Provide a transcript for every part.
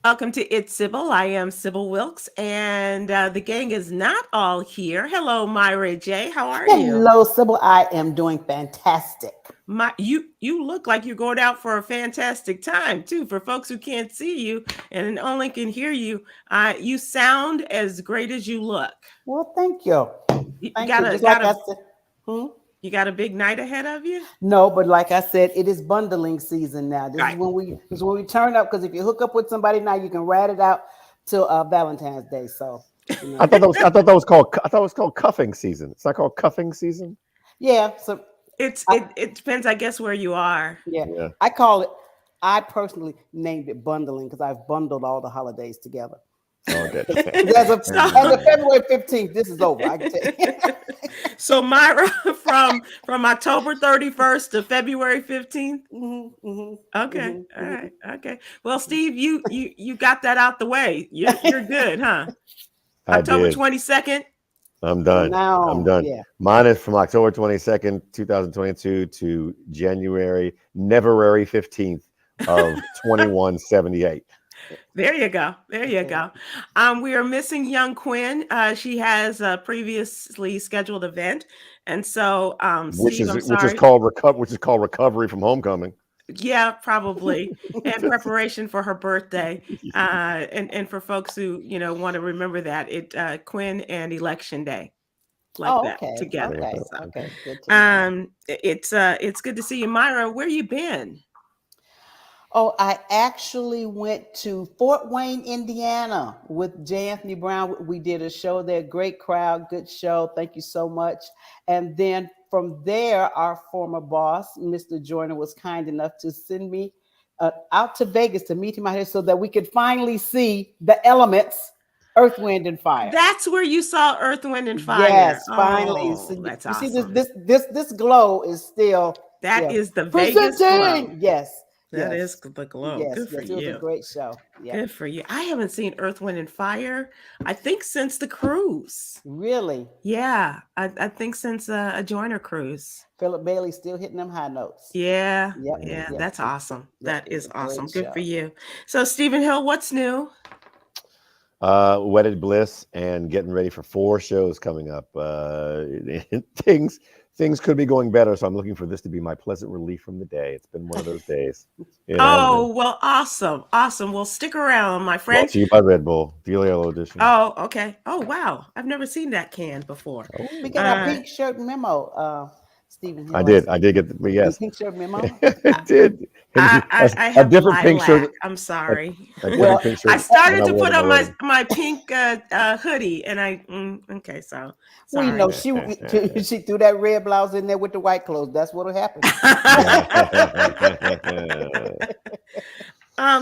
Welcome to It's Sybil. I am Sybil Wilkes, and the gang is not all here. Hello, Myra J. How are you? Hello, Sybil. I am doing fantastic. You look like you're going out for a fantastic time too. For folks who can't see you and only can hear you, you sound as great as you look. Well, thank you. You Thank got you. a Just like got I a said. Hmm? you got a big night ahead of you. No, but like I said, it is bundling season now. This is Right. when we turn up, because if you hook up with somebody now, you can ride it out till Valentine's Day. So I thought that was I thought that was called I thought it was called cuffing season. It's not called cuffing season. yeah. So It's I, it depends, I guess, where you are. yeah, Yeah. I call it. I personally named it bundling because I've bundled all the holidays together. Okay. As of So February 15th, this is over. I can tell you. So Myra, from October 31st to February 15th. Okay. All right. Okay. Well, Steve, you got that out the way. You're good, huh? I October did. 22nd. I'm From done. now I'm on, done. yeah. Mine is from October 22nd, 2022 to January, Neverary 15th of 2178. There you go. There you go. We are missing young Kwyn. She has a previously scheduled event, and so Which Steve, is I'm which is sorry. called recovery from homecoming. Yeah, probably. And preparation for her birthday. And for folks who, want to remember that, Quinn and Election Day, like Oh, that okay, together. okay, So okay. Good to know. it's good to see you. Myra, where you been? Oh, I actually went to Fort Wayne, Indiana with J. Anthony Brown. We did a show there. Great crowd, good show. Thank you so much. And then from there, our former boss, Mr. Joyner, was kind enough to send me out to Vegas to meet him out here so that we could finally see the elements, Earth, Wind, and Fire. That's where you saw Earth, Wind, and Fire. Yes, finally. So Oh, that's you see, this awesome. this this this glow is still, That yeah, is the Vegas glow. presenting. Yes, That is yes, the glow. yes, Good for yes. It was a you. great show. Yeah, Good for you. I haven't seen Earth, Wind, and Fire, I think, since the cruise. really. Yeah, I think since a Joiner cruise. Philip Bailey still hitting them high notes. Yeah, Yep, yeah, yep, that's awesome. yep. That It was is a awesome. great Good for show. you. So, Stephen Hill, what's new? Wedded Bliss and getting ready for 4 shows coming up. Things could be going better, so I'm looking for this to be my pleasant relief from the day. It's been one of those days. It has been. Oh, well, awesome. Awesome. Well, stick around, my Brought friend. to you by Red Bull, Deal Yellow Edition. Oh, okay. Oh, wow. I've never seen that can before. We Oh, got our pink shirt memo, Stephen I Hill. I did. I see did get the the yes. pink shirt memo. I did. And I a have different pink lilac. shirt. I'm A, sorry. a different Well, pink I shirt than started I to wore put them on my already. my pink hoodie, and okay, so well, you sorry. know, she threw that red blouse in there with the white clothes. That's what'll happen.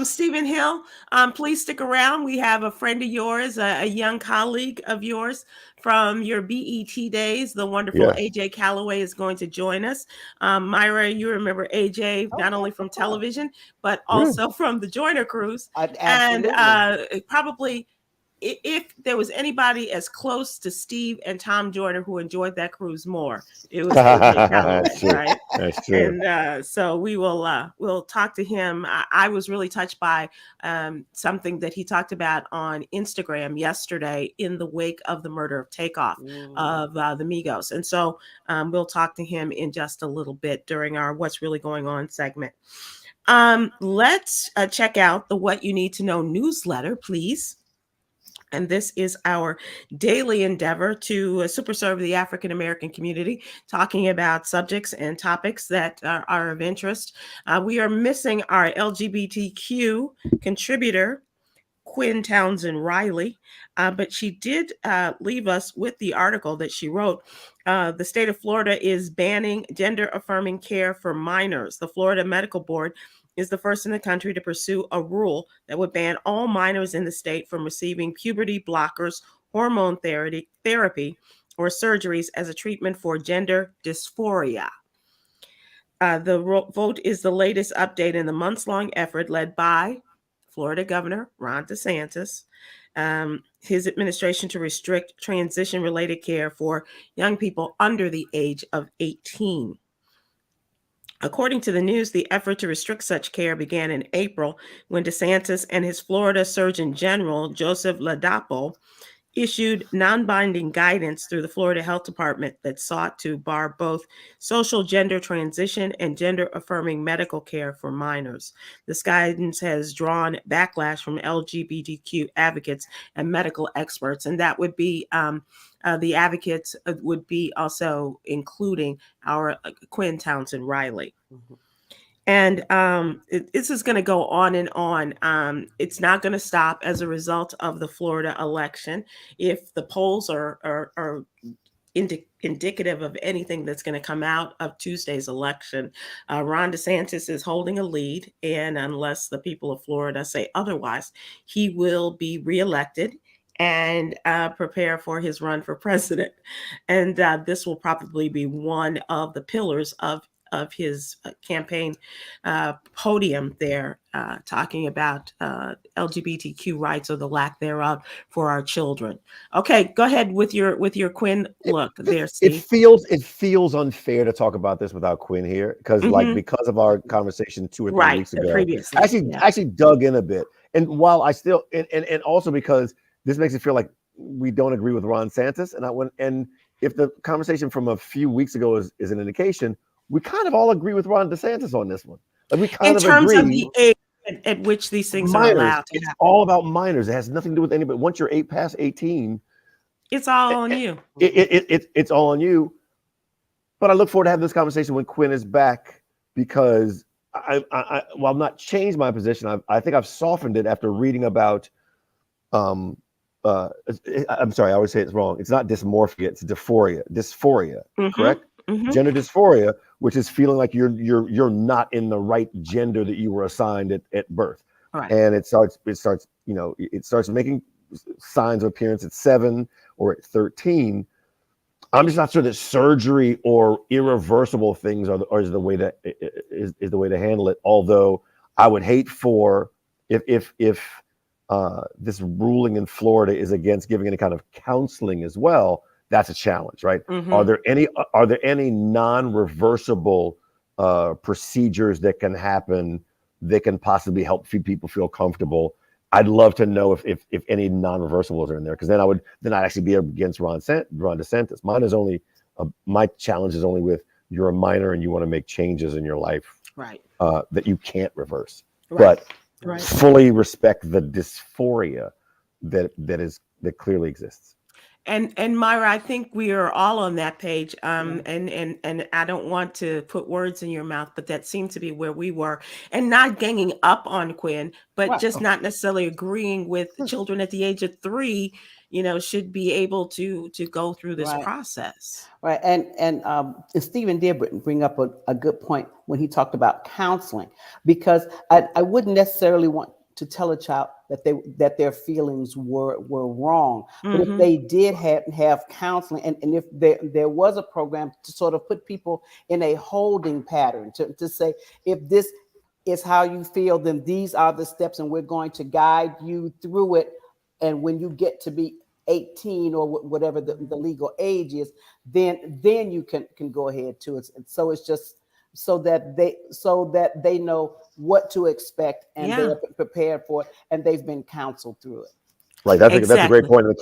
Stephen Hill, please stick around. We have a friend of yours, a young colleague of yours from your BET days. The wonderful Yes. AJ Calloway is going to join us. Myra, you remember AJ Oh not yes, only from of course. television, but Yeah. also from the Joiner Cruise. And Absolutely. probably if there was anybody as close to Steve and Tom Joyner who enjoyed that cruise more, it was AJ That's Calloway, true. right? That's true. And so we'll talk to him. I was really touched by something that he talked about on Instagram yesterday in the wake of the murder of Takeoff of the Migos, and so we'll talk to him in just a little bit during our "What's Really Going On" segment. Let's check out the "What You Need to Know" newsletter, please. And this is our daily endeavor to super serve the African American community, talking about subjects and topics that are of interest. We are missing our LGBTQ contributor, Kwyn Townsend Riley, but she did leave us with the article that she wrote. The state of Florida is banning gender affirming care for minors. The Florida Medical Board is the first in the country to pursue a rule that would ban all minors in the state from receiving puberty blockers, hormone therapy, or surgeries as a treatment for gender dysphoria. The vote is the latest update in the months-long effort led by Florida Governor Ron DeSantis, his administration to restrict transition-related care for young people under the age of 18. According to the news, the effort to restrict such care began in April when DeSantis and his Florida Surgeon General, Joseph Ladapo, issued non-binding guidance through the Florida Health Department that sought to bar both social gender transition and gender-affirming medical care for minors. This guidance has drawn backlash from LGBTQ advocates and medical experts, and that would be the advocates would be also including our Kwyn Townsend Riley. Mhm. And this is going to go on and on. It's not going to stop as a result of the Florida election. If the polls are indicative of anything that's going to come out of Tuesday's election, Ron DeSantis is holding a lead. And unless the people of Florida say otherwise, he will be reelected and prepare for his run for president. And this will probably be one of the pillars of his campaign podium there, talking about LGBTQ rights or the lack thereof for our children. Okay, go ahead with your Kwyn look there, Steve. It feels unfair to talk about this without Kwyn here because because of our conversation 2 or 3 weeks ago, previously, I actually dug in a bit. And while I still and also because this makes it feel like we don't agree with Ron DeSantis, and if the conversation from a few weeks ago is an indication, we kind of all agree with Ron DeSantis on this one. Like we kind in terms agree of the age at which these things are allowed to it's happen. all about minors. It has nothing to do with anybody. Once you're past 18, it's all on you. It's all on you. But I look forward to having this conversation when Kwyn is back because while I've not changed my position, I think I've softened it after reading about. I'm sorry, I always say it's wrong. It's not dysmorphia, it's dysphoria, correct? Gender dysphoria, which is feeling like you're not in the right gender that you were assigned at birth. Right. And it starts making signs of appearance at 7 or at 13. I'm just not sure that surgery or irreversible things is the way to handle it. Although I would hate for if this ruling in Florida is against giving any kind of counseling as well, that's a challenge, right? Are there any non-reversible procedures that can happen that can possibly help people feel comfortable? I'd love to know if any non-reversibles are in there, because then I'd actually be against Ron DeSantis. My challenge is only with you're a minor and you want to make changes in your life, right? That you can't reverse, right. but fully respect the dysphoria that clearly exists. And Myra, I think we are all on that page. And I don't want to put words in your mouth, but that seemed to be where we were, and not ganging up on Kwyn, but just not necessarily agreeing with children at the age of 3, should be able to go through this process. Right. And Stephen did bring up a good point when he talked about counseling, because I wouldn't necessarily want to tell a child that their feelings were wrong. But if they did have counseling, and if there was a program to sort of put people in a holding pattern, to say, if this is how you feel, then these are the steps, and we're going to guide you through it. And when you get to be 18 or whatever the legal age is, then you can go ahead to it. And so it's just so that they know what to expect, and they're prepared for it, and they've been counseled through it. Right. That's a great point. And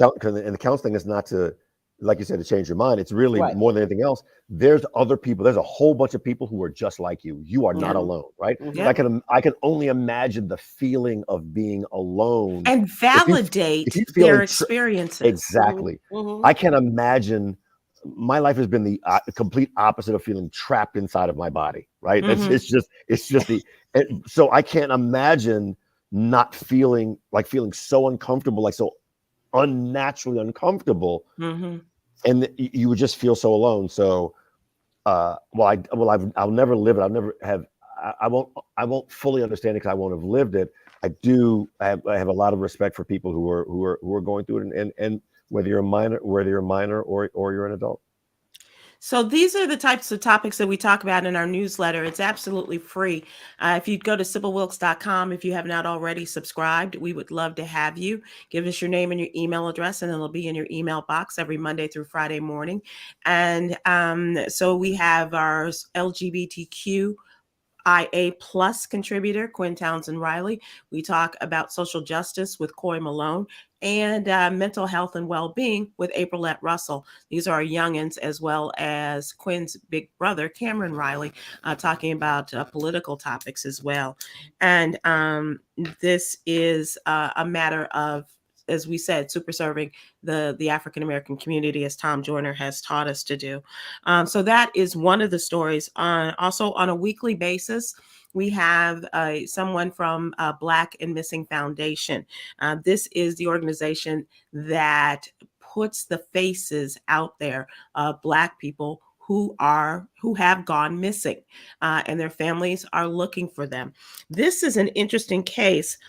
the counseling is not to, like you said, to change your mind. It's really more than anything else. There's other people. There's a whole bunch of people who are just like you. You are not alone, right? I can only imagine the feeling of being alone and validate their experiences. Exactly. I can imagine. My life has been the complete opposite of feeling trapped inside of my body, right? It's just so I can't imagine not feeling so uncomfortable, like so unnaturally uncomfortable, and you would just feel so alone. So, I'll never live it. I won't fully understand it because I won't have lived it. I have a lot of respect for people who are going through it, and whether you're a minor or you're an adult. So these are the types of topics that we talk about in our newsletter. It's absolutely free. If you'd go to SybilWilkes.com, if you have not already subscribed, we would love to have you. Give us your name and your email address, and it'll be in your email box every Monday through Friday morning. And so we have our LGBTQ IA Plus contributor, Kwyn Townsend Riley. We talk about social justice with Coy Malone, and mental health and well-being with Aprilette Russell. These are our youngins, as well as Quyn's big brother, Cameron Riley, talking about political topics as well. And this is a matter of, as we said, super serving the African American community, as Tom Joyner has taught us to do. So that is one of the stories. Also on a weekly basis, we have someone from Black and Missing Foundation. This is the organization that puts the faces out there of Black people who have gone missing, and their families are looking for them. This is an interesting case.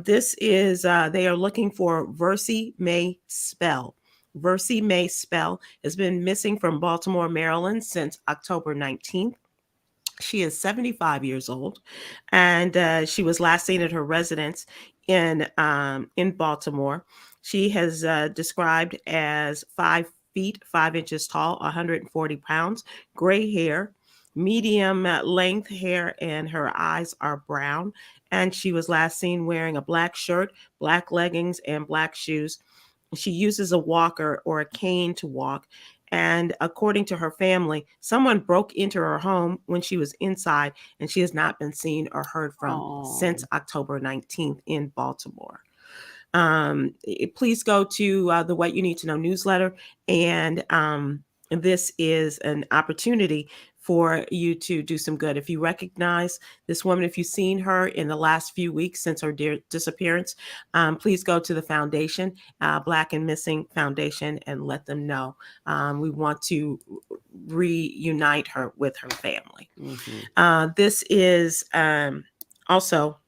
This is, they are looking for Versie Mae Spell. Versie Mae Spell has been missing from Baltimore, Maryland since October 19th. She is 75 years old, and she was last seen at her residence in Baltimore. She has described as 5 feet, 5 inches tall, 140 pounds, gray hair, medium length hair, and her eyes are brown. And she was last seen wearing a black shirt, black leggings, and black shoes. She uses a walker or a cane to walk. And according to her family, someone broke into her home when she was inside, and she has not been seen or heard from since October 19th in Baltimore. Please go to the What You Need to Know newsletter, and this is an opportunity for you to do some good. If you recognize this woman, if you've seen her in the last few weeks since her disappearance, please go to the foundation, Black and Missing Foundation, and let them know. We want to reunite her with her family. Mm-hmm. This is also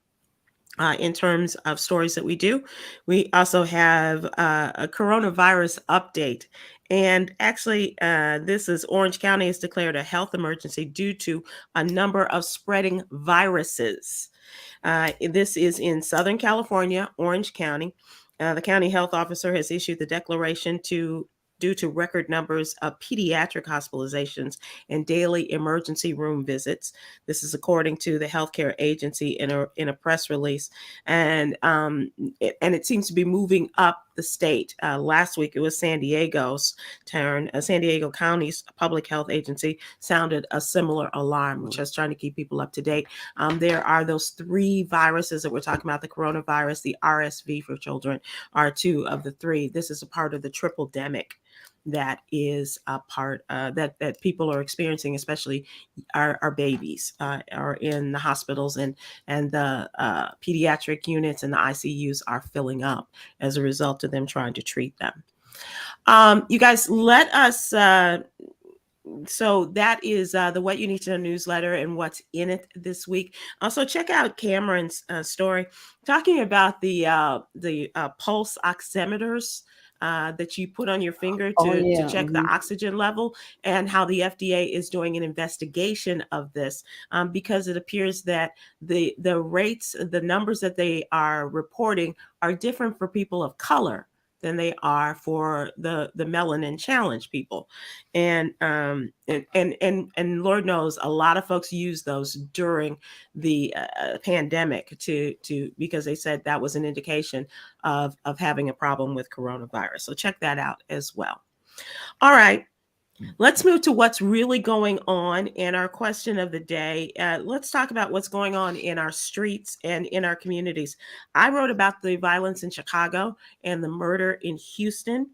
in terms of stories that we do. We also have a coronavirus update. And actually, this is Orange County has declared a health emergency due to a number of spreading viruses. This is in Southern California, Orange County. The county health officer has issued the declaration due to record numbers of pediatric hospitalizations and daily emergency room visits. This is according to the healthcare agency in a press release, and it seems to be moving up the state. Last week it was San Diego's turn. San Diego County's public health agency sounded a similar alarm, which is trying to keep people up to date. There are those 3 viruses that we're talking about: the coronavirus, the RSV for children are 2 of the 3. This is a part of the triple demic that is a part that people are experiencing, especially our babies are in the hospitals, and the pediatric units and the ICUs are filling up as a result of them trying to treat them. You guys, let us so that is the What You Need to Know newsletter and what's in it this week. Also, check out Cameron's story talking about the pulse oximeters that you put on your finger to check the oxygen level, and how the FDA is doing an investigation of this, because it appears that the rates, the numbers that they are reporting are different for people of color than they are for the melanin challenge people. And Lord knows a lot of folks use those during the pandemic to because they said that was an indication of having a problem with coronavirus. So check that out as well. All right. Let's move to what's really going on in our question of the day. Let's talk about what's going on in our streets and in our communities. I wrote about the violence in Chicago and the murder in Houston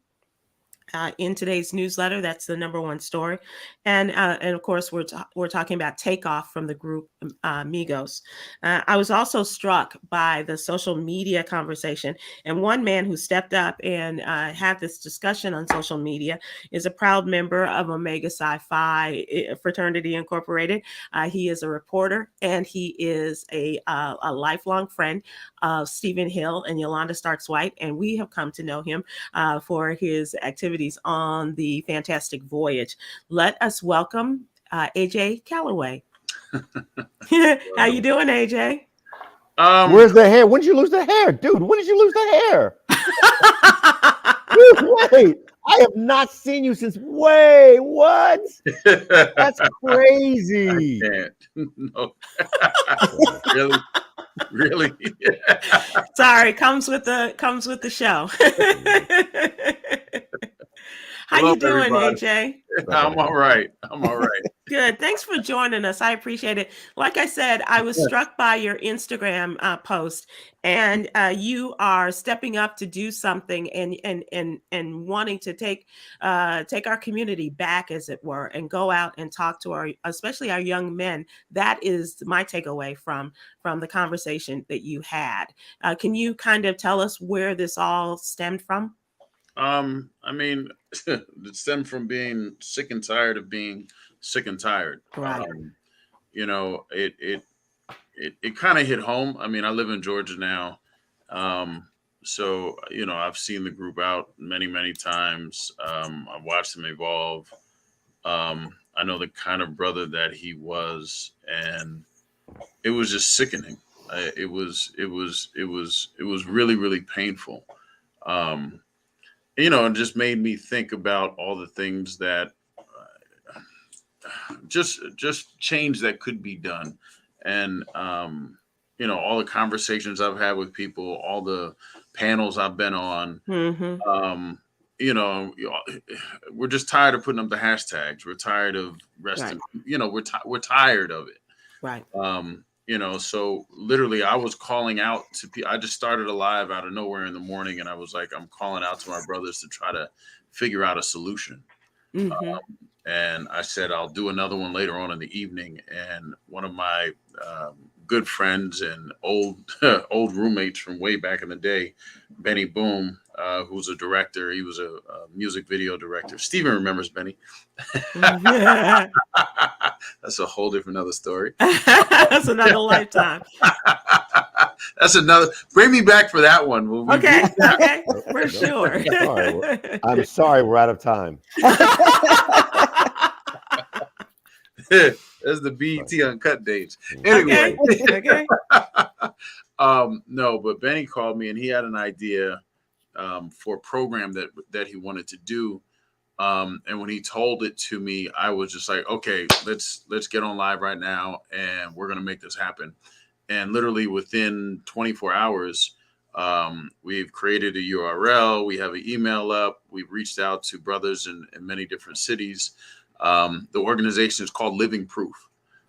in today's newsletter. That's the number 1 story. And of course, we're talking about Takeoff from the group Migos. I was also struck by the social media conversation. And one man who stepped up and had this discussion on social media is a proud member of Omega Psi Phi Fraternity Incorporated. He is a reporter, and he is a lifelong friend of Stephen Hill and Yolanda Starks White. And we have come to know him for his activities on the Fantastic Voyage. Let us welcome AJ Calloway. How you doing, AJ? Where's the hair? When did you lose the hair, dude? When did you lose the hair? Dude, wait, I have not seen you since what? That's crazy. I can't. No. Really? Really? Sorry, comes with the show. How Hello, you doing, everybody. AJ? I'm all right. I'm all right. Good. Thanks for joining us. I appreciate it. Like I said, I was struck by your Instagram post, and you are stepping up to do something and wanting to take our community back, as it were, and go out and talk to especially our young men. That is my takeaway from the conversation that you had. Can you kind of tell us where this all stemmed from? I mean, it stemmed from being sick and tired of being sick and tired. Right. You know, it kind of hit home. I mean, I live in Georgia now. So, you know, I've seen the group out many, many times. I've watched him evolve. I know the kind of brother that he was, and it was just sickening. It was really, really painful. Um, you know, it just made me think about all the things that just change that could be done, and you know, all the conversations I've had with people, all the panels I've been on. Mm-hmm. You know, we're just tired of putting up the hashtags. We're tired of resting. Right. You know, we're tired of it. Right. You know, so literally I was calling out to people. I just started a live out of nowhere in the morning, and I was like, I'm calling out to my brothers to try to figure out a solution. Mm-hmm. And I said, I'll do another one later on in the evening. And one of my good friends and old old roommates from way back in the day, Benny Boom, who's a director. He was a music video director. Steven remembers Benny. Yeah. That's a whole different other story. That's another lifetime. That's another. Bring me back for that one. Will we Okay. Okay. For sure. I'm sorry, we're out of time. That's the BET Uncut dates. Anyway. Okay. No, but Benny called me and he had an idea for a program that he wanted to do. And when he told it to me, I was just like, okay, let's get on live right now and we're gonna make this happen. And literally within 24 hours, we've created a URL, we have an email up, we've reached out to brothers in many different cities. The organization is called Living Proof.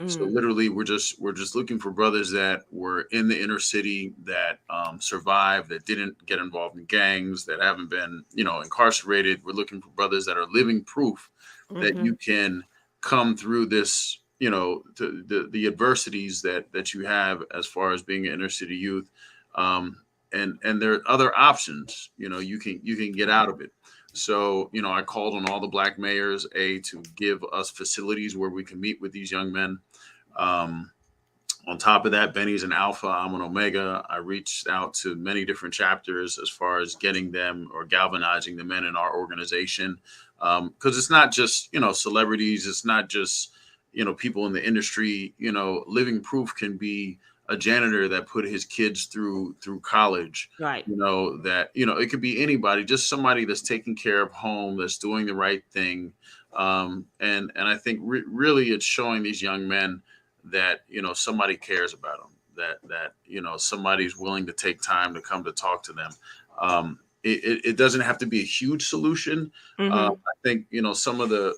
So literally we're just looking for brothers that were in the inner city, that survived, that didn't get involved in gangs, that haven't been, you know, incarcerated. We're looking for brothers that are living proof that you can come through this, you know, the adversities that you have as far as being an inner city youth. And there are other options, you know, you can get out of it. So, you know, I called on all the black mayors, to give us facilities where we can meet with these young men. On top of that, Benny's an alpha, I'm an omega. I reached out to many different chapters as far as getting them or galvanizing the men in our organization. Because it's not just, you know, celebrities. It's not just, you know, people in the industry. You know, Living Proof can be a janitor that put his kids through college. Right. You know, that, you know, it could be anybody, just somebody that's taking care of home, that's doing the right thing. And I think really it's showing these young men that, you know, somebody cares about them, that, you know, somebody's willing to take time to come to talk to them. It doesn't have to be a huge solution. I think, you know, some of the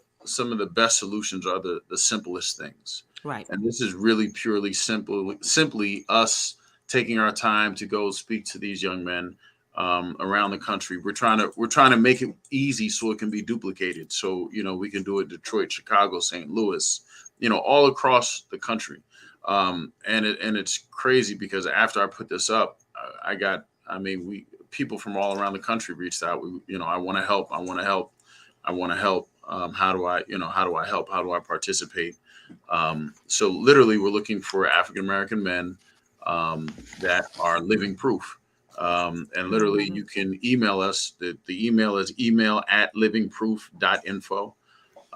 best solutions are the simplest things. Right. And this is really purely simply us taking our time to go speak to these young men around the country. We're trying to make it easy so it can be duplicated. So, you know, we can do it Detroit, Chicago, St. Louis, you know, all across the country. And it's crazy because after I put this up, people from all around the country reached out. You know, I want to help. How do I help? How do I participate? So literally we're looking for African-American men that are living proof. And literally you can email us. The email is email@livingproof.info.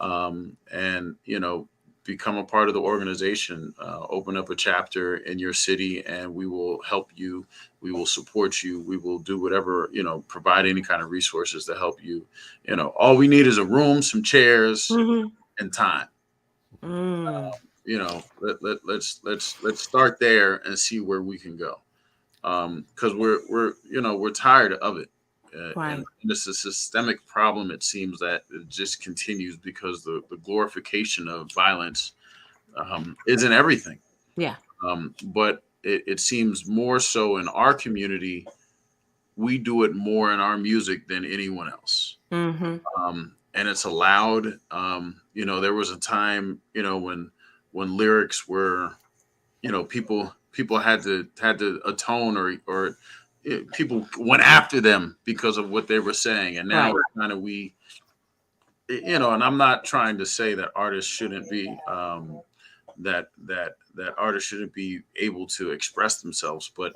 And, you know, become a part of the organization, open up a chapter in your city, and we will help you. We will support you. We will do whatever, provide any kind of resources to help you. All we need is a room, some chairs, and time. Let's start there and see where we can go. Because we're tired of it. And it's a systemic problem. It seems that it just continues because the glorification of violence is in everything. Yeah. But it seems more so in our community. We do it more in our music than anyone else. And it's allowed. There was a time, when lyrics were, people had to atone or people went after them because of what they were saying. And now it's kind of and I'm not trying to say that artists shouldn't be that artists shouldn't be able to express themselves, but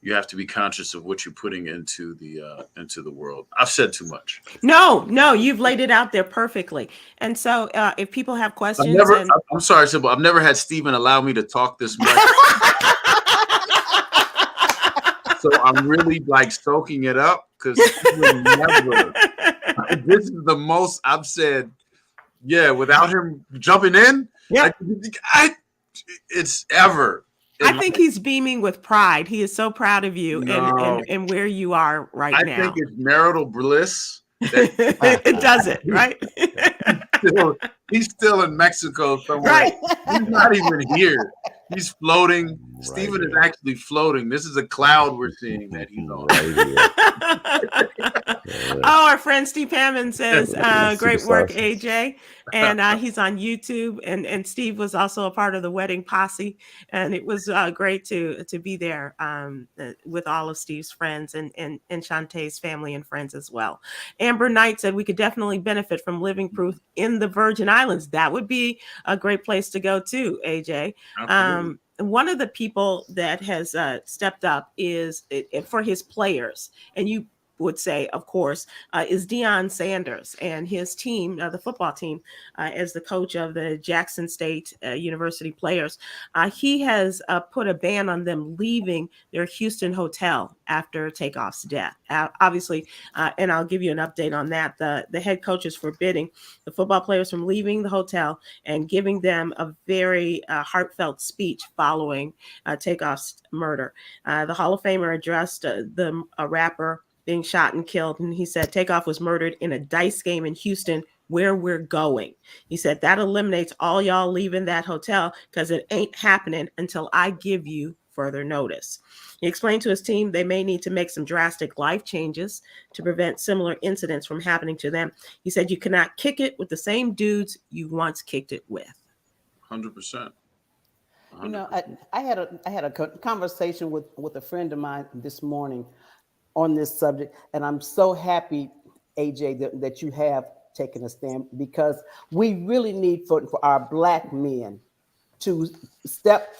you have to be conscious of what you're putting into the world. I've said too much. No, you've laid it out there perfectly. And so if people have questions, I'm sorry, Sybil, I've never had Stephen allow me to talk this much. So I'm really soaking it up because this is the most I've said. Yeah, without him jumping in, it's ever. I think he's beaming with pride. He is so proud of you and where you are now. I think it's marital bliss. It does it, right? He's still in Mexico somewhere. Right. He's not even here. He's floating. Right. Stephen is actually floating. This is a cloud we're seeing that he's on. Our friend Steve Hammond says, great work, AJ. And he's on YouTube. And Steve was also a part of the wedding posse. And it was great to be there with all of Steve's friends and Shantae's family and friends as well. Amber Knight said we could definitely benefit from Living Proof in the Virgin Islands. That would be a great place to go too, AJ. One of the people that has stepped up is for his players, and you would say, of course, is Deion Sanders and his team, the football team, as the coach of the Jackson State University players. He has put a ban on them leaving their Houston hotel after Takeoff's death. Obviously, and I'll give you an update on that. The head coach is forbidding the football players from leaving the hotel and giving them a very heartfelt speech following Takeoff's murder. The Hall of Famer addressed a rapper being shot and killed. And he said, Takeoff was murdered in a dice game in Houston where we're going. He said, that eliminates all y'all leaving that hotel because it ain't happening until I give you further notice. He explained to his team they may need to make some drastic life changes to prevent similar incidents from happening to them. He said, you cannot kick it with the same dudes you once kicked it with. 100%. I had a conversation with a friend of mine this morning on this subject, and I'm so happy, AJ, that you have taken a stand, because we really need for our Black men to step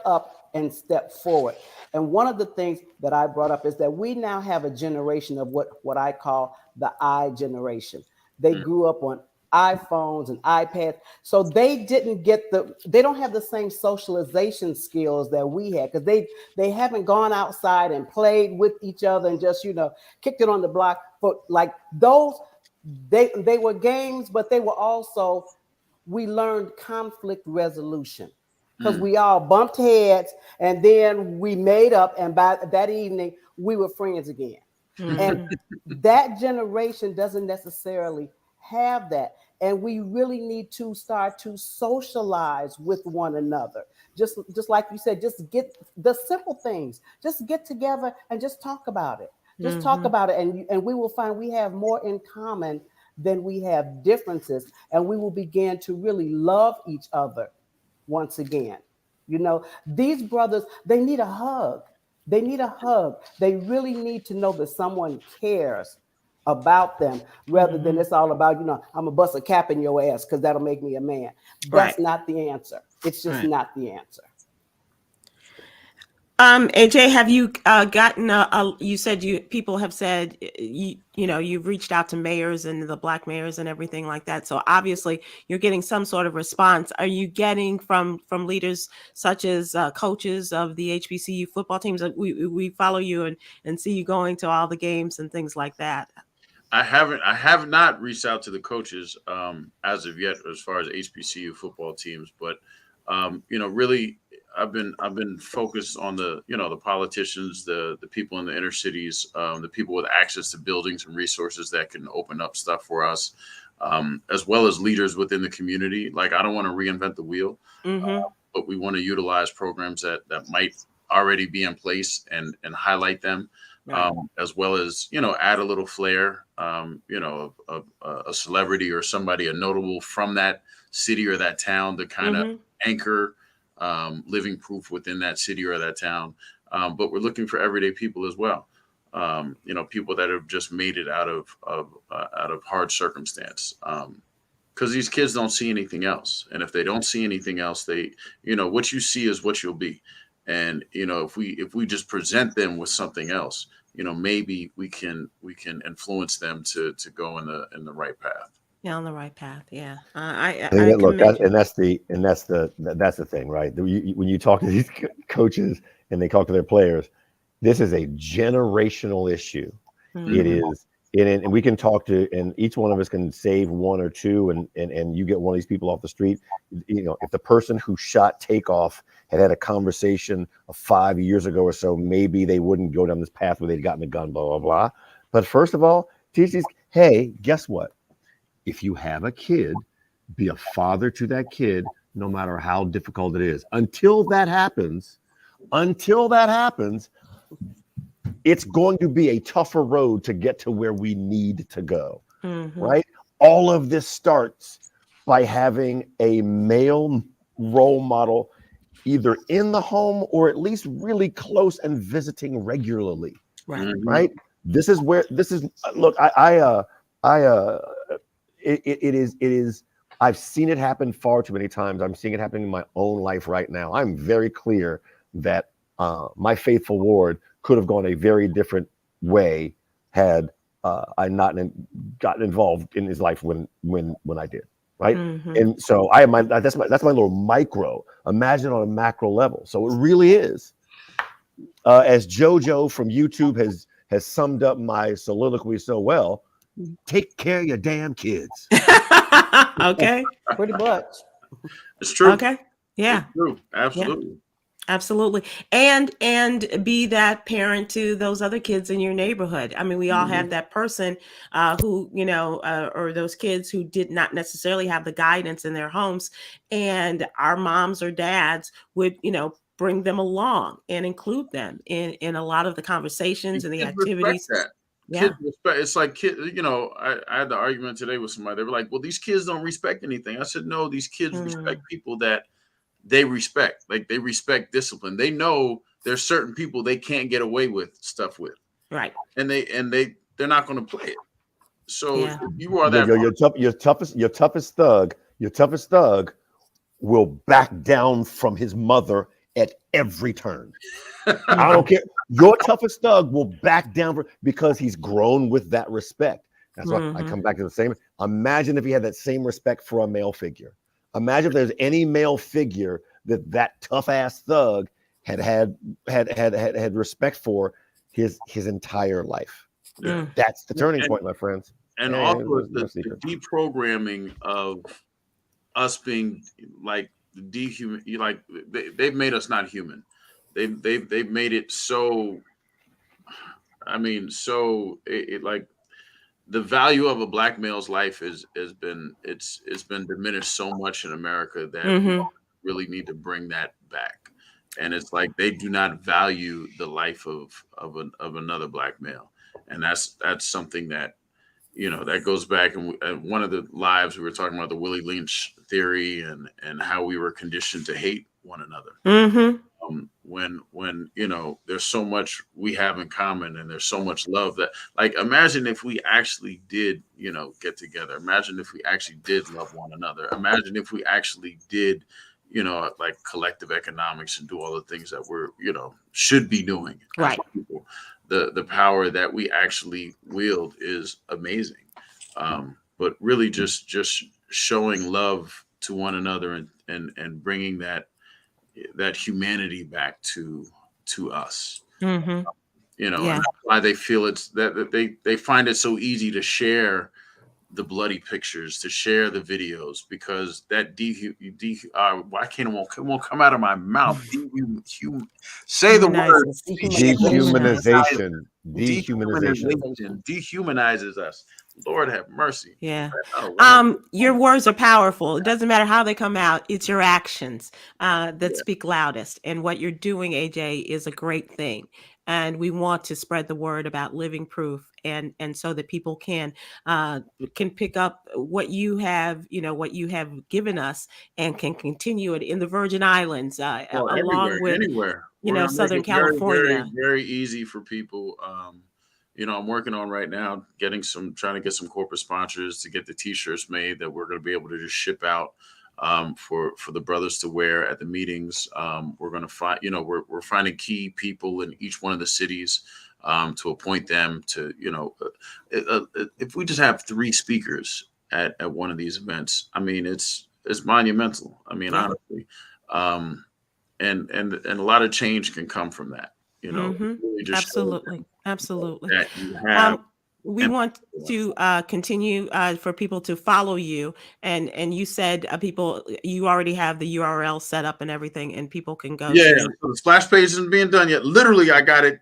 up and step forward. And one of the things that I brought up is that we now have a generation of what I call the I generation. They grew up on iPhones and iPads, so they don't have the same socialization skills that we had, because they haven't gone outside and played with each other and just kicked it on the block. For like those, they were games, but they were also, we learned conflict resolution because we all bumped heads and then we made up, and by that evening we were friends again. And that generation doesn't necessarily have that, and we really need to start to socialize with one another, just like you said, just get the simple things, just get together and just talk about it, talk about it, and we will find we have more in common than we have differences, and we will begin to really love each other once again. These brothers, they need a hug. They really need to know that someone cares about them, rather than it's all about, I'm gonna bust a cap in your ass because that'll make me a man. That's not the answer. It's just not the answer. AJ, have you gotten you said people have said you've reached out to mayors and the black mayors and everything like that. So obviously you're getting some sort of response. Are you getting from leaders such as coaches of the HBCU football teams? We follow you and see you going to all the games and things like that. I have not reached out to the coaches as of yet, as far as HBCU football teams, but really, I've been focused on the politicians, the people in the inner cities, the people with access to buildings and resources that can open up stuff for us, as well as leaders within the community. Like, I don't want to reinvent the wheel, but we want to utilize programs that might already be in place and highlight them. Right. As well as, add a little flair, a celebrity or somebody, a notable from that city or that town to kind of anchor living proof within that city or that town. But we're looking for everyday people as well. People that have just made it out of hard circumstance. Because these kids don't see anything else. And if they don't see anything else, they, what you see is what you'll be. And, if we just present them with something else, maybe we can influence them to go in the right path. Yeah, on the right path. Yeah, that's the thing, right? When you talk to these coaches and they talk to their players, this is a generational issue. It is, and we can talk to, and each one of us can save one or two, and you get one of these people off the street. If the person who shot Takeoff had a conversation 5 years ago or so, maybe they wouldn't go down this path where they'd gotten a gun, blah, blah, blah. But first of all, teach these, hey, guess what? If you have a kid, be a father to that kid, no matter how difficult it is. Until that happens, it's going to be a tougher road to get to where we need to go, right? All of this starts by having a male role model either in the home or at least really close and visiting regularly, right? This is look, it is, I've seen it happen far too many times. I'm seeing it happening in my own life right now. I'm very clear that my faithful ward could have gone a very different way had I not gotten involved in his life when I did, right? And so that's my little micro. Imagine on a macro level. So it really is, as JoJo from YouTube has summed up my soliloquy so well. Take care of your damn kids. Okay. Pretty much. It's true. Okay. Yeah. It's true. Absolutely. Yeah. Absolutely. And be that parent to those other kids in your neighborhood. I mean, we all have that person who, or those kids who did not necessarily have the guidance in their homes, and our moms or dads would, bring them along and include them in a lot of the conversations and the activities. Yeah. Kids respect. It's like I had the argument today with somebody. They were like, well, these kids don't respect anything. I said, no, these kids respect people that they respect. Like, they respect discipline. They know there's certain people they can't get away with stuff with. Right. And they're not going to play it. So if you are that your toughest thug will back down from his mother at every turn. I don't care. Your toughest thug will back down because he's grown with that respect. That's why I come back to the same. Imagine if he had that same respect for a male figure. Imagine if there's any male figure that tough ass thug had respect for his entire life. Yeah. That's the turning point, my friends. And also the deprogramming of us being like dehuman. Like, they've made us not human. They've made it so. I mean, so it like the value of a black male's life has been diminished so much in America that we really need to bring that back. And it's like they do not value the life of another black male, and that's something that that goes back. And one of the lives we were talking about the Willie Lynch theory and how we were conditioned to hate one another. When there's so much we have in common, and there's so much love that, like, imagine if we actually did get together. Imagine if we actually did love one another. Imagine if we actually did like collective economics and do all the things that we're, should be doing as Right. people. The power that we actually wield is amazing. But really just showing love to one another and bringing that humanity back to us. Mm-hmm. And Yeah. that's why they feel it's that they find it so easy to share the bloody pictures, to share the videos, because that why can't it won't come out of my mouth? Say the word. Dehumanization. Dehumanizes us. Lord have mercy. Yeah. Oh, Your words are powerful. It doesn't matter how they come out. It's your actions that speak loudest. And what you're doing, AJ, is a great thing. And we want to spread the word about living proof, and so that people can pick up what you have, what you have given us, and can continue it in the Virgin Islands, along with anywhere. Southern Very, California. very, very easy for people. I'm working on right now, trying to get some corporate sponsors to get the T-shirts made that we're going to be able to just ship out for the brothers to wear at the meetings. We're going to find, we're finding key people in each one of the cities to appoint them to, if we just have 3 speakers at one of these events, I mean, it's monumental. I mean, honestly, and a lot of change can come from that. Really just Absolutely. that you have. We want to continue for people to follow you, and you said you already have the URL set up and everything, and people can go. Yeah, so the splash page isn't being done yet. Literally, I got it.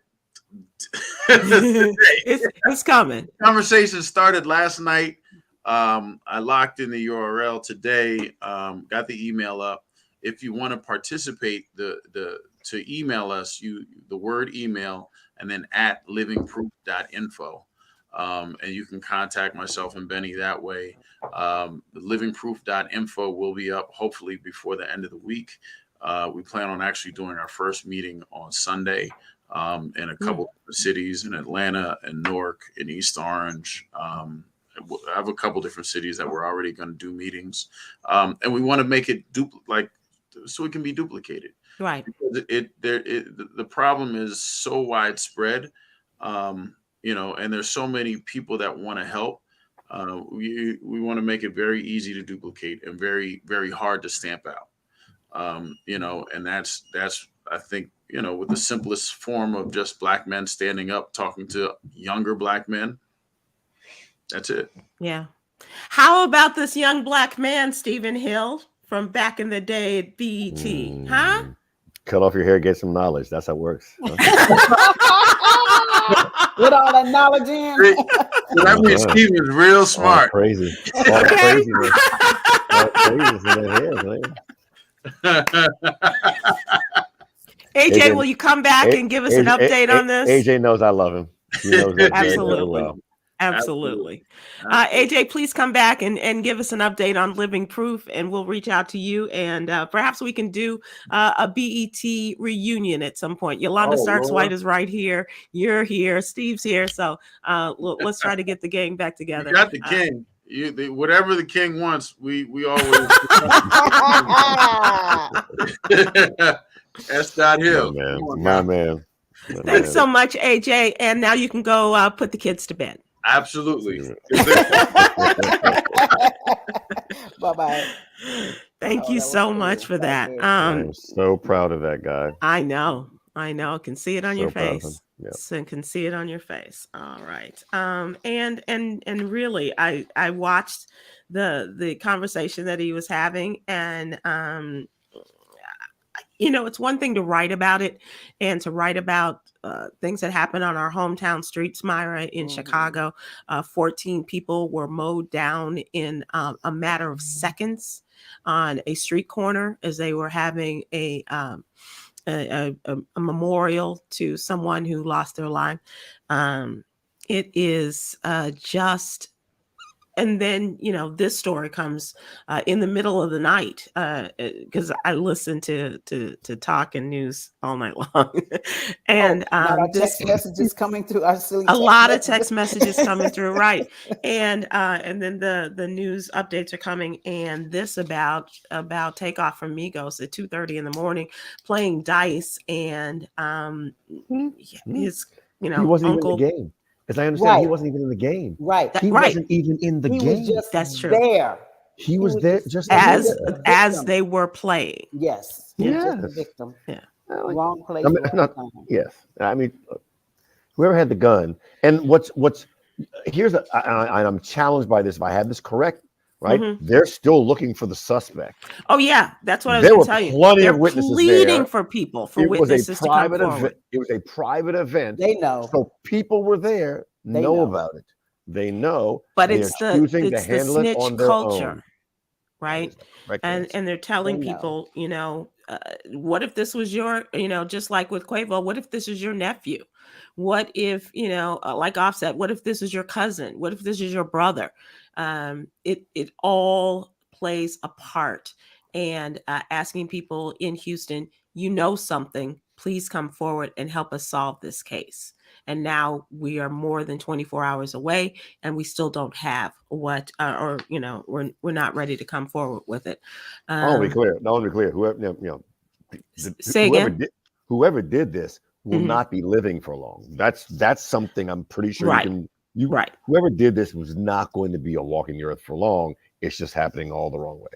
It's coming. Conversation started last night. I locked in the URL today. Got the email up. If you want to participate, to email us, the word email and then at livingproof.info. And you can contact myself and Benny that way. The livingproof.info will be up hopefully before the end of the week. We plan on actually doing our first meeting on Sunday in a couple of cities in Atlanta and Newark and East Orange. I have a couple different cities that we're already going to do meetings. And we want to make it so it can be duplicated. Right. Because the problem is so widespread, and there's so many people that want to help. We want to make it very easy to duplicate and very, very hard to stamp out. And that's I think, with the simplest form of just Black men standing up, talking to younger Black men. That's it. Yeah. How about this young Black man, Stephen Hill, from back in the day at BET? Huh? Cut off your hair, get some knowledge. That's how it works. With all that knowledge in. So that means Stephen's real smart. All crazy. All craziness. All craziness in their hair, man. AJ, will you come back and give us an update on this? AJ knows I love him. He knows that Absolutely. very well. Absolutely. AJ, please come back and give us an update on Living Proof, and we'll reach out to you, and perhaps we can do a BET reunion at some point. Yolanda Starks White is right here. You're here. Steve's here. So let's try to get the gang back together. You got the king. Whatever the king wants, we always. S. Hill. My man. Thanks so much, AJ. And now you can go put the kids to bed. Absolutely. Bye-bye. Thank you so much for that. I'm so proud of that guy. I know. Can see it on your face. Yep. So can see it on your face. All right. And really, I watched the conversation that he was having, and it's one thing to write about it and to write about things that happen on our hometown streets, Myra, in Chicago. 14 people were mowed down in a matter of seconds on a street corner as they were having a memorial to someone who lost their life. It is just and then this story comes in the middle of the night, because I listen to talk and news all night long, and not our this text messages coming through. Our silly a text lot messages. of text messages coming through, right? And then the news updates are coming, and this about Takeoff from Migos at 2:30 in the morning, playing dice, and his he wasn't even in uncle. the game. As I understand, he Right. wasn't even in the game. Right. He Right. wasn't even in the He game. was just That's true. there. He was there just as there. as they were playing. Yes. He was just the Yes. victim. Yeah. Wrong place, I mean, wrong time. yes. I mean, whoever had the gun, and what's here's I'm challenged by this. If I have this correct, right? Mm-hmm. They're still looking for the suspect. Oh yeah, that's what I was There going were to tell you. plenty They're of witnesses pleading there. for people, for It was witnesses a to come private forward. event. It was a private event. They know. So people were there, They know know. about it. They know, But they're it's the choosing to handle it snitch on their culture, own. right? Correct And answer. they're telling They know. people, what if this was your, just like with Quavo, what if this is your nephew? What if, like Offset, what if this is your cousin? What if this is your brother? It all plays a part. And asking people in Houston, something, please come forward and help us solve this case. And now we are more than 24 hours away, and we still don't have what, we're not ready to come forward with it. I want to be clear. Whoever, Say again? Whoever did this will Mhm. not be living for long. That's something I'm pretty sure Right. Right. Whoever did this was not going to be a walking the earth for long. It's just happening all the wrong way.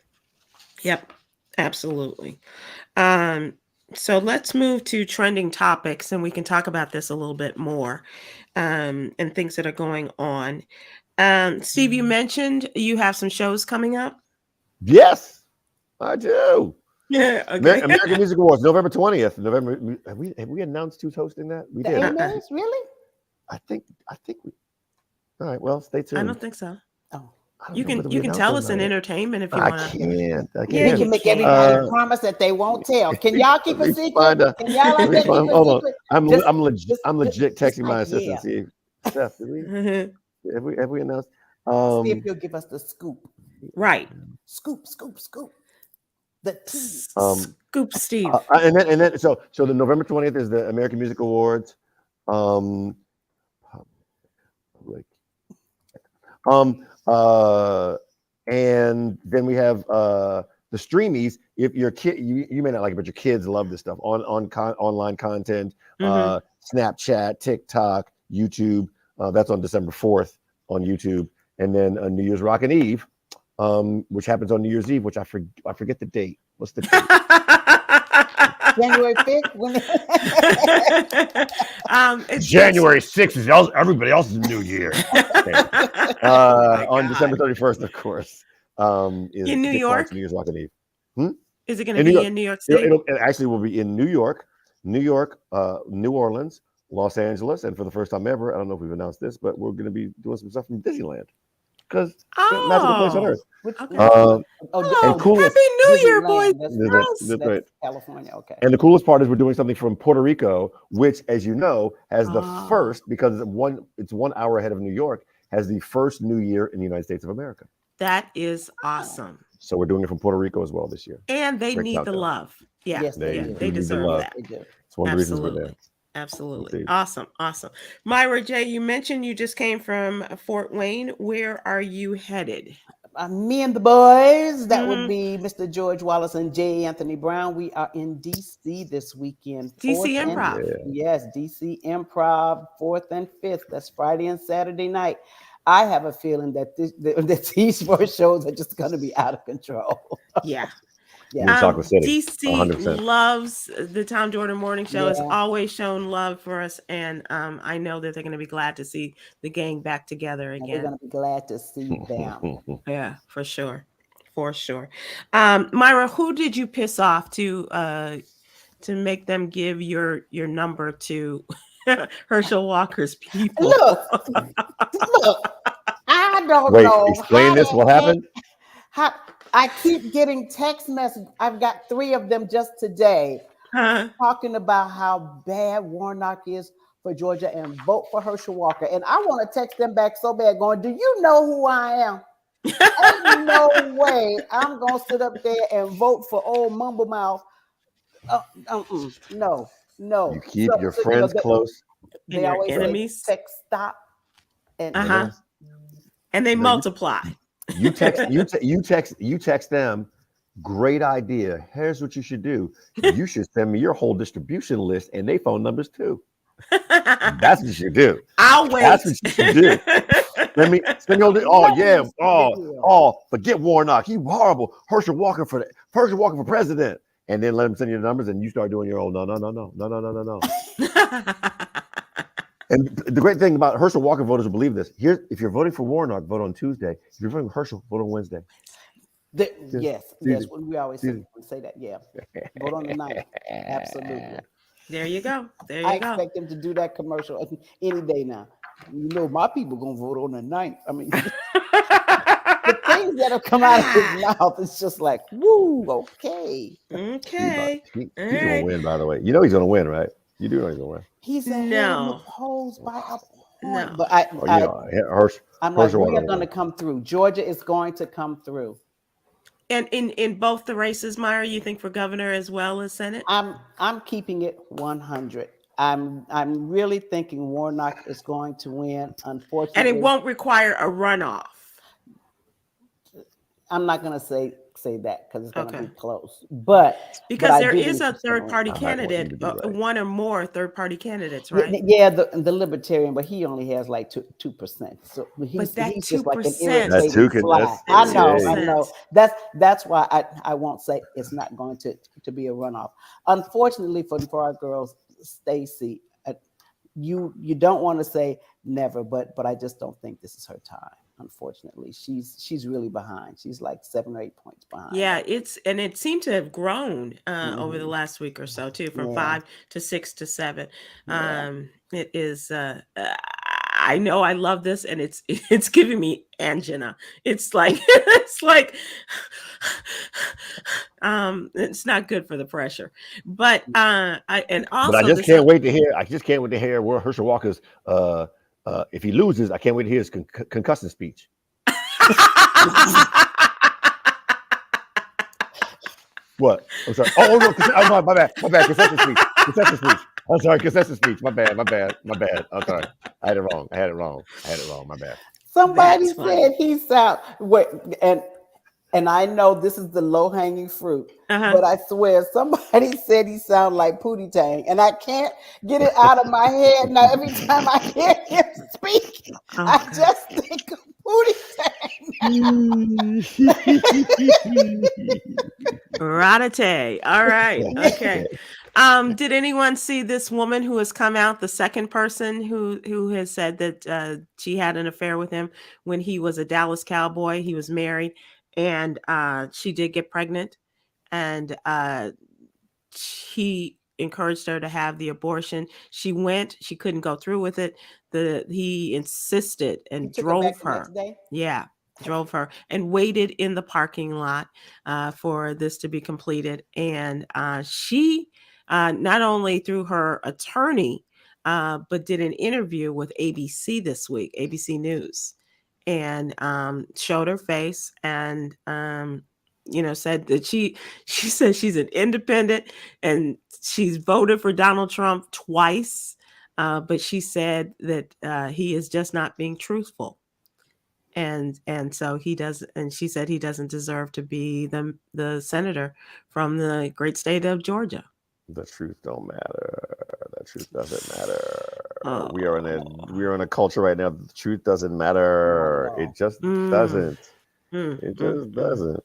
Yep, absolutely. So let's move to trending topics, and we can talk about this a little bit more, and things that are going on. Steve, you mentioned you have some shows coming up. Yes, I do. Yeah, okay. American Music Awards, November 20th. Have we announced who's hosting that? We The did. AMAs, really? I think we. All right. Well, stay tuned. I don't think so. Oh. I don't You know can whether we announced tell it or us in not yet. entertainment if you I want to. can't. Yeah, We you can make can. everybody promise that they won't tell. Can y'all keep Let a me secret? find a- Can y'all let out me there keep find- a hold on. secret? I'm Just legit texting my like, assistant. yeah. See, Steph, did we have we announced? See if you'll give us the scoop. Right. Scoop. The tea. Scoop Steve. And then so the November 20th is the American Music Awards. And then we have the streamies. If your kid, you may not like it, but your kids love this stuff online content, Snapchat, TikTok, YouTube. That's on December 4th on YouTube, and then New Year's Rockin' Eve, which happens on New Year's Eve, which I forget the date. What's the date? January 5th. It's January 6th is everybody else's New Year. On December 31st, of course, is in New Dick Clark's Clark's New Year's Rockin' Eve. Is it going to be in New York State? It actually will be in New York, New Orleans, Los Angeles, and for the first time ever, I don't know if we've announced this, but we're going to be doing some stuff from Disneyland because magical place on earth. Okay. And coolest, Happy New Year, boys! That's right. California, okay. And the coolest part is we're doing something from Puerto Rico, which, as you know, has the first, because it's 1 hour ahead of New York, has the first New Year in the United States of America. That is awesome. So we're doing it from Puerto Rico as well this year. And they need the love. Yeah, Yes, they deserve that. They do. It's one of the reasons we're there. Absolutely. Indeed. Awesome. Myra J., you mentioned you just came from Fort Wayne. Where are you headed? Me and the boys, that would be Mr. George Wallace and J. Anthony Brown. We are in DC this weekend. DC Improv. Yes, DC Improv, 4th and 5th. That's Friday and Saturday night. I have a feeling that these 4 shows are just going to be out of control. Yeah. Chocolate City, DC 100%. loves the Tom Jordan Morning Show. Has Yeah. always shown love for us, and I know that they're going to be glad to see the gang back together And again. we're going to be glad to see them. Yeah, for sure. Myra, who did you piss off to make them give your number to Herschel Walker's people? Look, I don't Wait, know. explain this. What happened? I keep getting text messages. I've got 3 of them just today talking about how bad Warnock is for Georgia and vote for Herschel Walker. And I want to text them back so bad going, do you know who I am? Ain't no way I'm gonna sit up there and vote for old mumble mouth. No, no. You keep your friends close. And They your always say enemies. text stop and Uh-huh. And they multiply. You text them. Great idea. Here's what you should do. You should send me your whole distribution list and their phone numbers too. That's what you should do. I'll wait. That's what you should do. Send me forget Warnock. He horrible. Herschel Walker for president. And then let him send you the numbers and you start doing your own no. And the great thing about Herschel Walker voters will believe this. Here, if you're voting for Warnock, vote on Tuesday. If you're voting for Herschel, vote on Wednesday. Yes, we always say that. Yeah, vote on the 9th. Absolutely. There you go. I expect them to do that commercial any day now. You know, my people gonna vote on the 9th. I mean, the things that have come out of his mouth, it's just like, woo, okay. He's gonna win, by the way. You know he's gonna win, right? You do know he's gonna win. He's ahead in the polls by a point. No. But I'm like, we are gonna come through. Georgia is going to come through. And in both the races, Myra, you think for governor as well as Senate? I'm keeping it 100. I'm really thinking Warnock is going to win. Unfortunately, and it won't require a runoff. I'm not going to say that because it's going to be close. But because there is a third party candidate, one or more third party candidates, right? Yeah, the Libertarian, but he only has like 2%. So he's just like an irritating fly. I know. That's why I won't say it's not going to be a runoff. Unfortunately for our girls, Stacey, you don't want to say never, but I just don't think this is her time. Unfortunately, she's really behind. She's like 7 or 8 points behind. Yeah, it seemed to have grown over the last week or so too, from 5 to 6 to 7. It is. I know I love this, and it's giving me angina. It's like it's not good for the pressure. But I just can't wait to hear. I just can't wait to hear where Herschel Walker's. If he loses, I can't wait to hear his concussion speech. What? I'm sorry. Oh no! My bad. Concession speech. I'm sorry. Concession speech. My bad. I'm sorry. I had it wrong. My bad. Somebody said he sound. Wait, and I know this is the low hanging fruit, but I swear somebody said he sound like Pootie Tang, and I can't get it out of my head now. Every time I hear him speak, I just think of Pootie Tang. Ratate. All right. Okay. Did anyone see this woman who has come out, the second person who has said that she had an affair with him when he was a Dallas Cowboy? He was married, and she did get pregnant, and he encouraged her to have the abortion. She went. She couldn't go through with it. He insisted and drove her. Yeah. Drove her and waited in the parking lot for this to be completed. And she not only through her attorney, but did an interview with ABC this week, ABC News, and showed her face and, said that she said she's an independent and she's voted for Donald Trump twice. But she said that he is just not being truthful. And so he does, and she said he doesn't deserve to be the senator from the great state of Georgia. The truth don't matter. The truth doesn't matter. We are in a culture right now. The truth doesn't matter. It just doesn't. It just doesn't.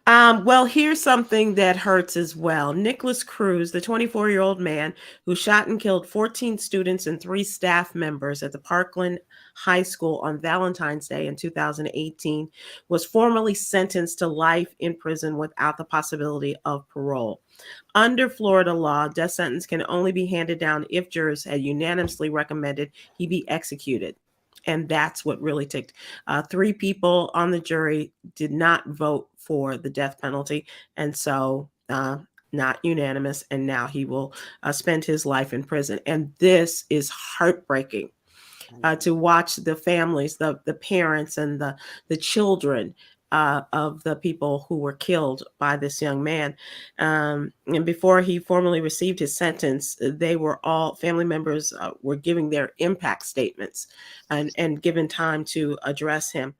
Well, here's something that hurts as well. Nicholas Cruz, the 24-year-old man who shot and killed 14 students and 3 staff members at the Parkland High School on Valentine's Day in 2018, was formally sentenced to life in prison without the possibility of parole. Under Florida law, death sentence can only be handed down if jurors had unanimously recommended he be executed. And that's what really ticked. 3 people on the jury did not vote for the death penalty. And so not unanimous. And now he will spend his life in prison. And this is heartbreaking to watch the families, the parents and the children of the people who were killed by this young man. And before he formally received his sentence, they were all family members were giving their impact statements and given time to address him.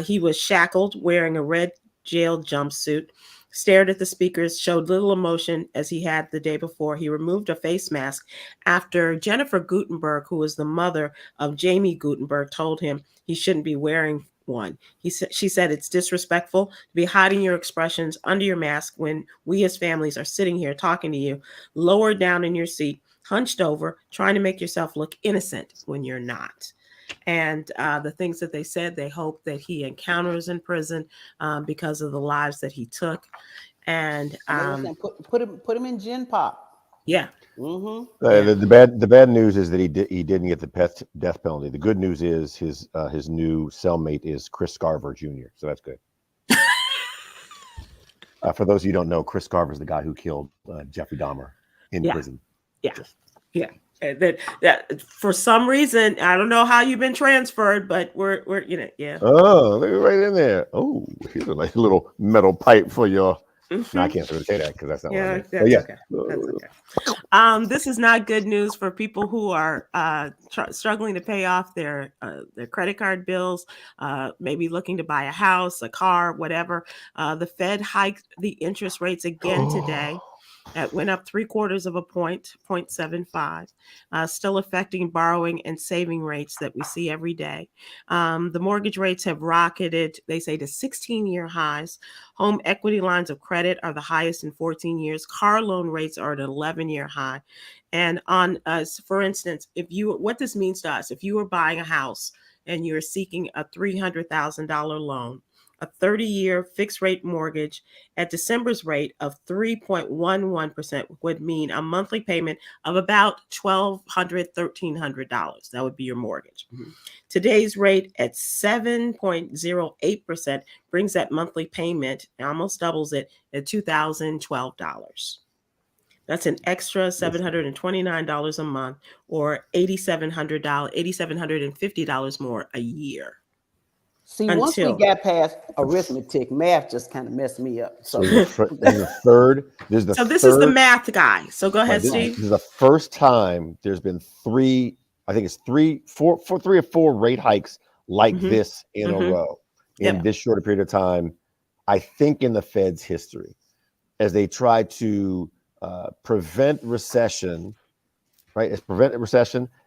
He was shackled, wearing a red jail jumpsuit, stared at the speakers, showed little emotion as he had the day before. He removed a face mask after Jennifer Gutenberg, who was the mother of Jamie Gutenberg, told him he shouldn't be wearing one. She said it's disrespectful to be hiding your expressions under your mask when we as families are sitting here talking to you, lowered down in your seat, hunched over, trying to make yourself look innocent when you're not. And the things that they said, they hope that he encounters in prison because of the lives that he took. And put him in Gen Pop. Yeah. The bad news is that he didn't get the death penalty. The good news is his new cellmate is Chris Garver Jr. So that's good. For those of you who don't know, Chris Garver is the guy who killed Jeffrey Dahmer in prison. Yeah. That for some reason, I don't know how you've been transferred, but we're Oh, they're right in there. Oh, here's a nice little metal pipe for your. No, I can't really say that because that's not. Yeah, that's okay. That's okay. This is not good news for people who are struggling to pay off their credit card bills, maybe looking to buy a house, a car, whatever. The Fed hiked the interest rates again today. That went up 0.75 of a point, 0.75, still affecting borrowing and saving rates that we see every day. The mortgage rates have rocketed, they say, to 16-year highs. Home equity lines of credit are the highest in 14 years. Car loan rates are at an 11-year high. And for instance, what this means to us, if you were buying a house and you're seeking a $300,000 loan, a 30-year fixed rate mortgage at December's rate of 3.11% would mean a monthly payment of about $1,200, $1,300. That would be your mortgage. Mm-hmm. Today's rate at 7.08% brings that monthly payment, almost doubles it, at $2,012. That's an extra $729 a month, or $8,750 more a year. See, once we got past arithmetic, math just kind of messed me up. So there's the third. This is the math guy. So go ahead, Steve. This is the first time there's been three or four rate hikes like this in a row in this short period of time. I think in the Fed's history, as they try to prevent recession, right?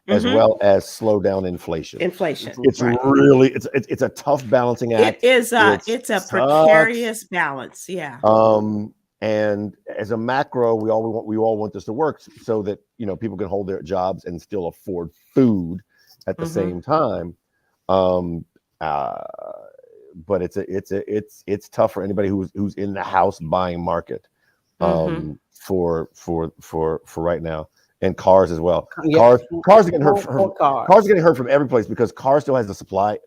As well as slow down inflation. It's really it's a tough balancing act. It is it's a precarious balance. Yeah. And as a macro, we all want this to work so that people can hold their jobs and still afford food at the same time. But it's tough for anybody who's in the house buying market for right now. And cars as well. Cars are getting hurt. Cars are getting hurt from every place because cars still has the supply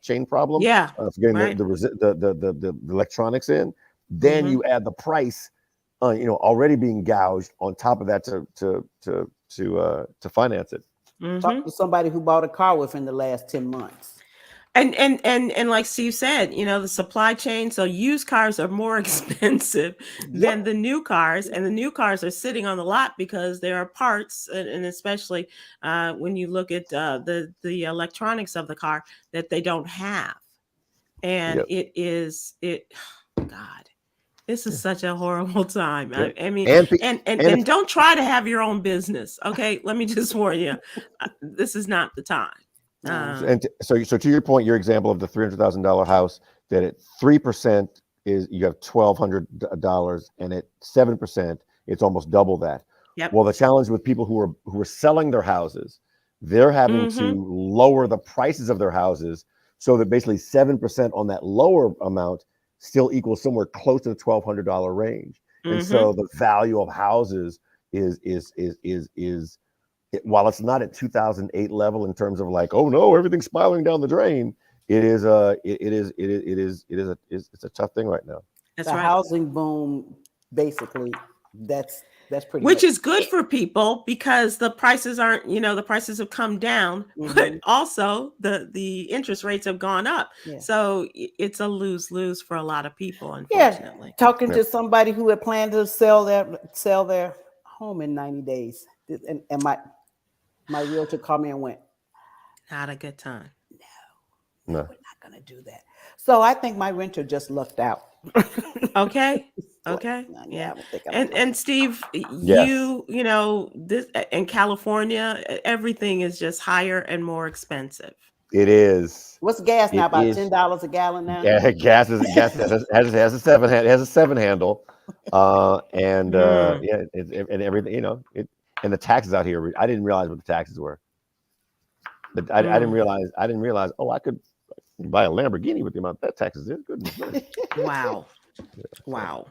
chain problem. Yeah, getting the electronics in. Then you add the price, already being gouged on top of that to finance it. Talk to somebody who bought a car within the last 10 months. And like Steve said, the supply chain. So used cars are more expensive than the new cars, and the new cars are sitting on the lot because there are parts, and especially when you look at the electronics of the car that they don't have, and God. This is such a horrible time. I mean, and don't try to have your own business. Okay, let me just warn you, this is not the time. So to your point, your example of the $300,000 house, that at 3% is you have $1,200, and at 7%, it's almost double that. Yep. Well, the challenge with people who are selling their houses, they're having to lower the prices of their houses so that basically 7% on that lower amount still equals somewhere close to the $1,200 range. And so the value of houses is while it's not at 2008 level in terms of like, oh no, everything's spiraling down the drain, it's a tough thing right now. That's the housing boom, basically. That's That's pretty Which good. is good for people because the prices aren't, the prices have come down, but Mhm. also the interest rates have gone up. Yeah. So it's a lose-lose for a lot of people, Yeah, unfortunately. talking Yep. to somebody who had planned to sell their home in 90 days, and my realtor called me and went, Not a good time. No. "We're not gonna do that." So I think my renter just lucked out. Okay. Like, Okay. yeah, Yeah. I don't think I And Steve, Yes. this in California, everything is just higher and more expensive. It is. What's gas now? It About is. $10 a gallon now. Gas has a seven handle, and Mm. yeah, and everything, and the taxes out here. I didn't realize what the taxes were. But I didn't realize. Oh, I could buy a Lamborghini with the amount that taxes is. Goodness gracious. Wow. Yeah, so, Wow.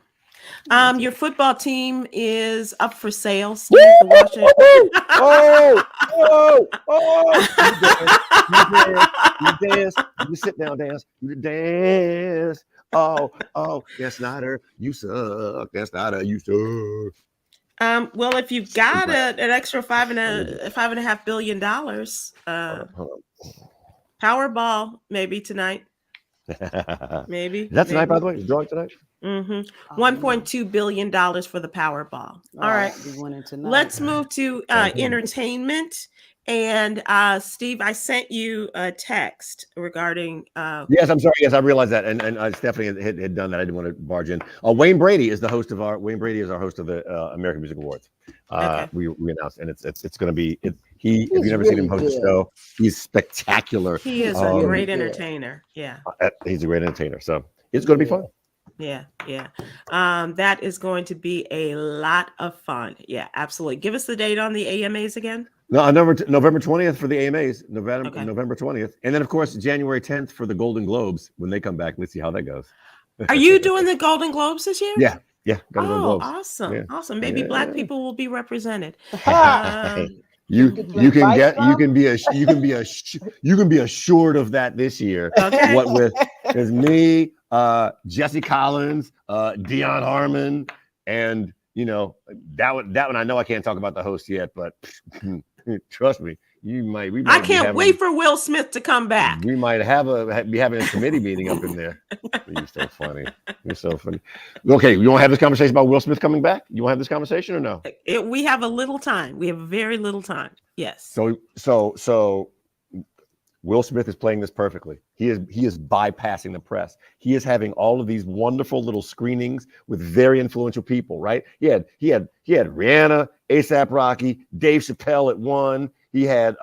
that's Your it. football team is up for sale, Woo! Steve. The Washington. Oh, oh, oh! You dance, you sit down, dance, you dance. Oh, Dan Snyder, you suck. Dan Snyder, you suck. Well, if you've got an extra Hold $5.5 billion, on. Powerball maybe tonight. Is Maybe. that tonight, by the way? Is drawing tonight? Mm-hmm. $1.2 billion for the Powerball. All right. Be winning tonight. Let's move to entertainment. And Steve, I sent you a text regarding Yes, I'm sorry. Yes, I realized that, and Stephanie had done that. I didn't want to barge in. Wayne Brady is our host of the American Music Awards. Okay. We announced, and it's going to be. If you've never really seen him host good. a show, he's spectacular. He is a great entertainer. Yeah. He's a great entertainer. So it's going to be fun. Yeah. That is going to be a lot of fun. Yeah, absolutely. Give us the date on the AMAs again. No, November 20th for the AMAs. Okay. November 20th, and then of course January 10th for the Golden Globes when they come back. Let's see how that goes. Are you doing the Golden Globes this year? Yeah. Golden Globes. Awesome. Yeah. Awesome. Maybe Black people will be represented. You can be assured of that this year. Okay. What with is me, Jesse Collins, Dion Harmon, and that one I know I can't talk about the host yet, but trust me, we might. I can't wait for Will Smith to come back. We might be having a committee meeting up in there. You're so funny. You're so funny. Okay, you want to have this conversation about Will Smith coming back? You want to have this conversation or no? We have a little time. We have very little time. Yes. So Will Smith is playing this perfectly. He is bypassing the press. He is having all of these wonderful little screenings with very influential people, right? He had Rihanna, A$AP Rocky, Dave Chappelle at one. He had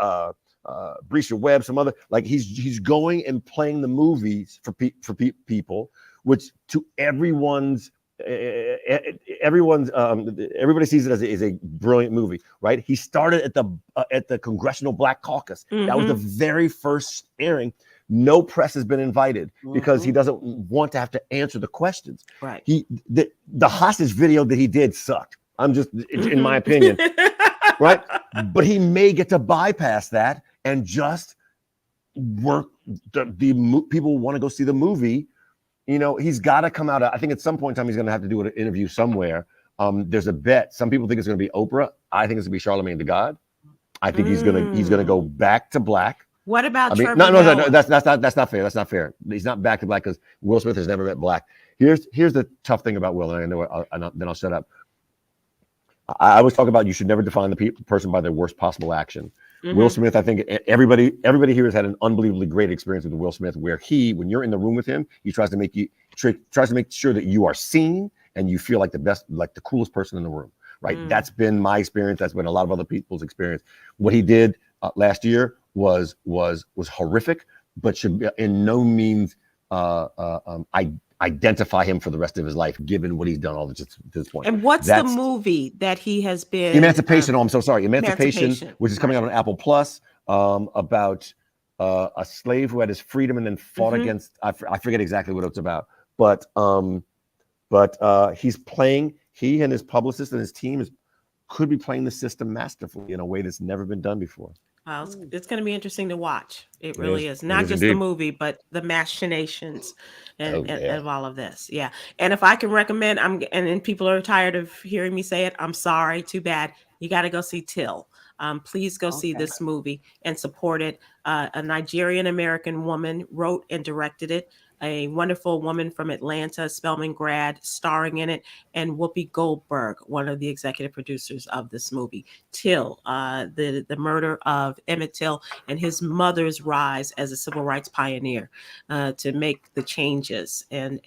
Brisha Webb, some other, like he's going and playing the movies for people, which to everybody sees it as a brilliant movie, right? He started at the Congressional Black Caucus. That was the very first airing. No press has been invited because he doesn't want to have to answer the questions. Right. The hostage video that he did sucked. I'm just, in my opinion, right? But he may get to bypass that and just work. The people want to go see the movie. He's got to come out. I think at some point in time he's going to have to do an interview somewhere. There's a bet. Some people think it's going to be Oprah. I think it's going to be Charlamagne the God. I think he's going to go back to black. What about Trevor Noah? No, that's not fair. That's not fair. He's not back to black because Will Smith has never met black. Here's the tough thing about Will, and I know then I'll shut up. I always talk about you should never define the person by their worst possible action. Will Smith, I think everybody here has had an unbelievably great experience with Will Smith, where when you're in the room with him, he tries to make sure that you are seen and you feel like the coolest person in the room, right? That's been my experience. That's been a lot of other people's experience. What he did last year was horrific, but should in no means identify him for the rest of his life, given what he's done all to this point. And what's the movie that he has been? Emancipation. I'm so sorry. Emancipation, which is coming out on Apple Plus, about a slave who had his freedom and then fought against. I forget exactly what it's about, but he's playing. He and his publicist and his team could be playing the system masterfully in a way that's never been done before. It's going to be interesting to watch. It It really is. is. It Not is just the indeed. movie, but the machinations and, Oh, yeah. of all of this. Yeah. And if I can recommend, and people are tired of hearing me say it, I'm sorry, too bad. You got to go see Till. Please go see Okay. this movie and support it. A Nigerian American woman wrote and directed it. A wonderful woman from Atlanta, Spelman grad, starring in it, and Whoopi Goldberg, one of the executive producers of this movie. Till, the murder of Emmett Till and his mother's rise as a civil rights pioneer to make the changes, and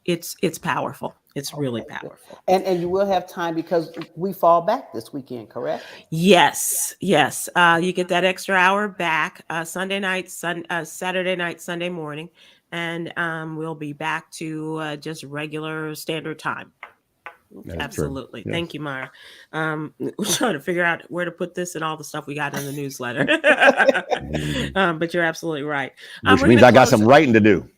it's powerful. It's really Okay, good. powerful. And you will have time because we fall back this weekend, correct? Yes, yes. You get that extra hour back Sunday night, Saturday night, Sunday morning, and we'll be back to just regular standard time. Okay. That's true. Absolutely. Yes. Thank you, Myra. We're trying to figure out where to put this and all the stuff we got in the newsletter. But you're absolutely right. Which We're means gonna I got close- some writing to do.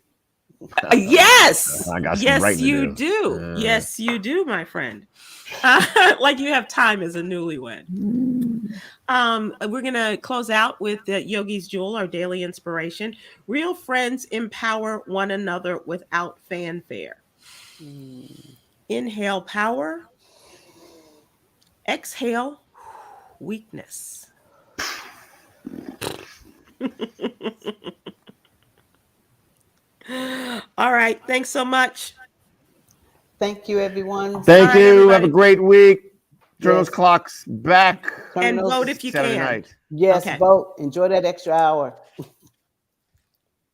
Yes. I got some Yes, writing to you do. do. Yes, you do, my friend. Like you have time as a newlywed. We're gonna close out with Yogi's Jewel, our daily inspiration. Real friends empower one another without fanfare. Inhale power. Exhale weakness. All right. Thanks so much. Thank you, everyone. Thank All right, you. everybody. Have a great week. Turn those Yes. clocks back. And Terminals- vote if you Saturday can. night. Yes, Okay. vote. Enjoy that extra hour.